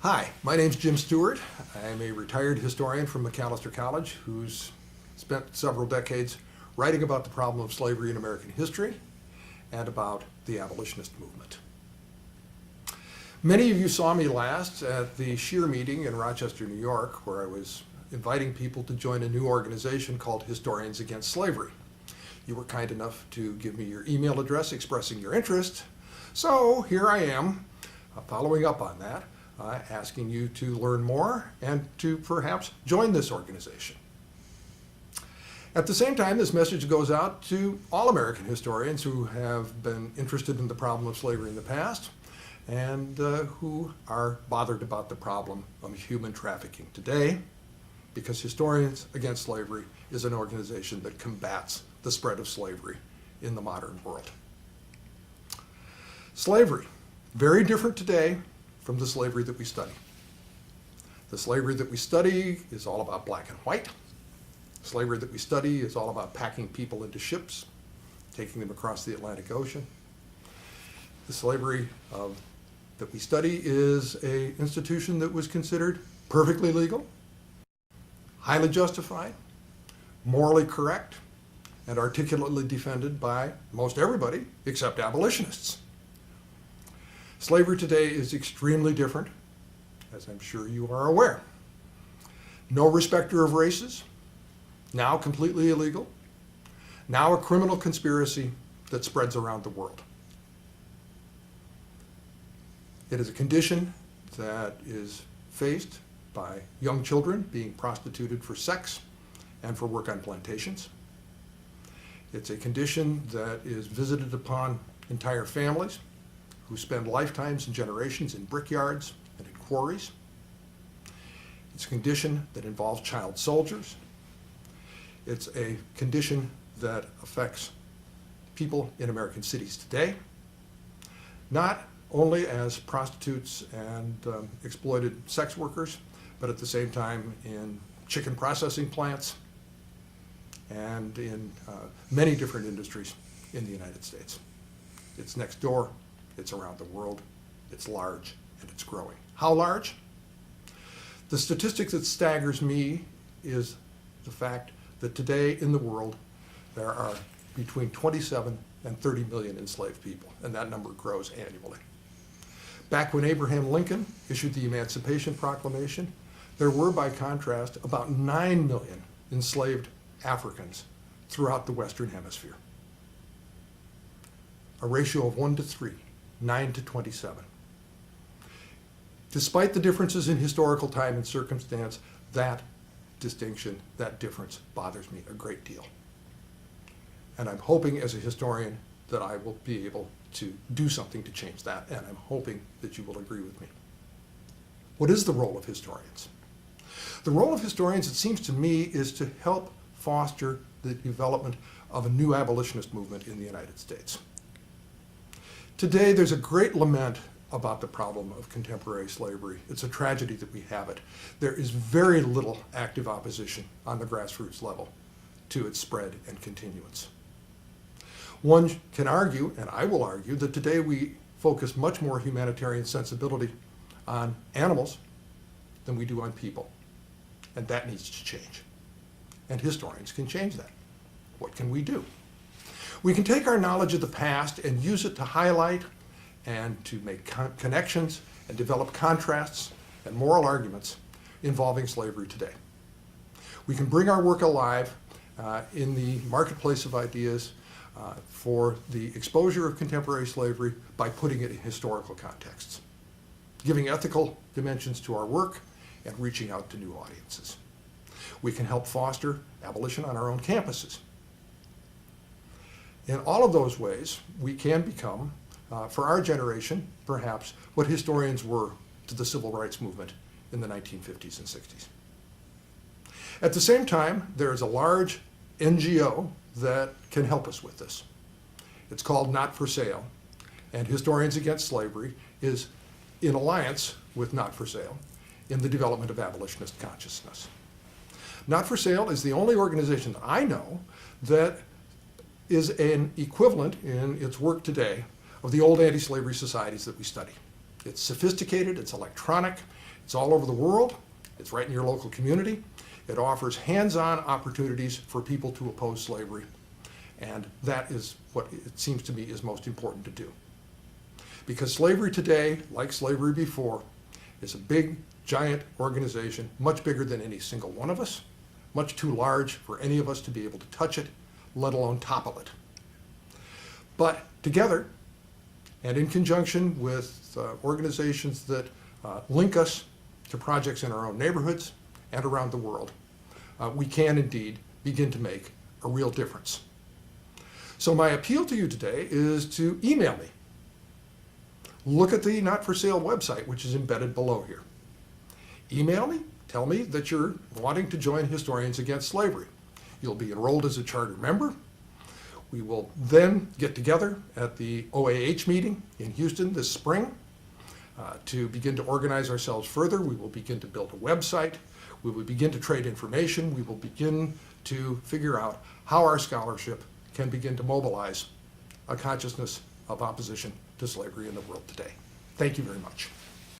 Hi, my name's Jim Stewart. I'm a retired historian from Macalester College who's spent several decades writing about the problem of slavery in American history and about the abolitionist movement. Many of you saw me last at the SHEAR meeting in Rochester, New York, where I was inviting people to join a new organization called Historians Against Slavery. You were kind enough to give me your email address expressing your interest, so here I am following up on that. Asking you to learn more and to perhaps join this organization. At the same time, this message goes out to all American historians who have been interested in the problem of slavery in the past and who are bothered about the problem of human trafficking today, because Historians Against Slavery is an organization that combats the spread of slavery in the modern world. Slavery, very different today from the slavery that we study. The slavery that we study is all about black and white. Slavery that we study is all about packing people into ships, taking them across the Atlantic Ocean. The slavery that we study is an institution that was considered perfectly legal, highly justified, morally correct, and articulately defended by most everybody except abolitionists. Slavery today is extremely different, as I'm sure you are aware. No respecter of races, now completely illegal, now a criminal conspiracy that spreads around the world. It is a condition that is faced by young children being prostituted for sex and for work on plantations. It's a condition that is visited upon entire families who spend lifetimes and generations in brickyards and in quarries. It's a condition that involves child soldiers. It's a condition that affects people in American cities today, not only as prostitutes and exploited sex workers, but at the same time in chicken processing plants and in many different industries in the United States. It's next door. It's around the world, it's large, and it's growing. How large? The statistic that staggers me is the fact that today in the world there are between 27 and 30 million enslaved people, and that number grows annually. Back when Abraham Lincoln issued the Emancipation Proclamation, there were, by contrast, about 9 million enslaved Africans throughout the Western Hemisphere. A ratio of 1 to 3. 9 to 27. Despite the differences in historical time and circumstance, that distinction, that difference bothers me a great deal. And I'm hoping as a historian that I will be able to do something to change that, and I'm hoping that you will agree with me. What is the role of historians? The role of historians, it seems to me, is to help foster the development of a new abolitionist movement in the United States. Today, there's a great lament about the problem of contemporary slavery. It's a tragedy that we have it. There is very little active opposition on the grassroots level to its spread and continuance. One can argue, and I will argue, that today we focus much more humanitarian sensibility on animals than we do on people. And that needs to change. And historians can change that. What can we do? We can take our knowledge of the past and use it to highlight and to make connections and develop contrasts and moral arguments involving slavery today. We can bring our work alive in the marketplace of ideas for the exposure of contemporary slavery by putting it in historical contexts, giving ethical dimensions to our work and reaching out to new audiences. We can help foster abolition on our own campuses. In all of those ways, we can become, for our generation, perhaps, what historians were to the civil rights movement in the 1950s and 60s. At the same time, there is a large NGO that can help us with this. It's called Not for Sale, and Historians Against Slavery is in alliance with Not for Sale in the development of abolitionist consciousness. Not for Sale is the only organization that I know that is an equivalent in its work today of the old anti-slavery societies that we study. It's sophisticated, it's electronic, it's all over the world, it's right in your local community. It offers hands-on opportunities for people to oppose slavery. And that is what it seems to me is most important to do. Because slavery today, like slavery before, is a big, giant organization, much bigger than any single one of us, much too large for any of us to be able to touch it, let alone topple it. But together, and in conjunction with organizations that link us to projects in our own neighborhoods and around the world, we can indeed begin to make a real difference. So my appeal to you today is to email me. Look at the Not For Sale website, which is embedded below here. Email me, tell me that you're wanting to join Historians Against Slavery. You'll be enrolled as a charter member. We will then get together at the OAH meeting in Houston this spring to begin to organize ourselves further. We will begin to build a website. We will begin to trade information. We will begin to figure out how our scholarship can begin to mobilize a consciousness of opposition to slavery in the world today. Thank you very much.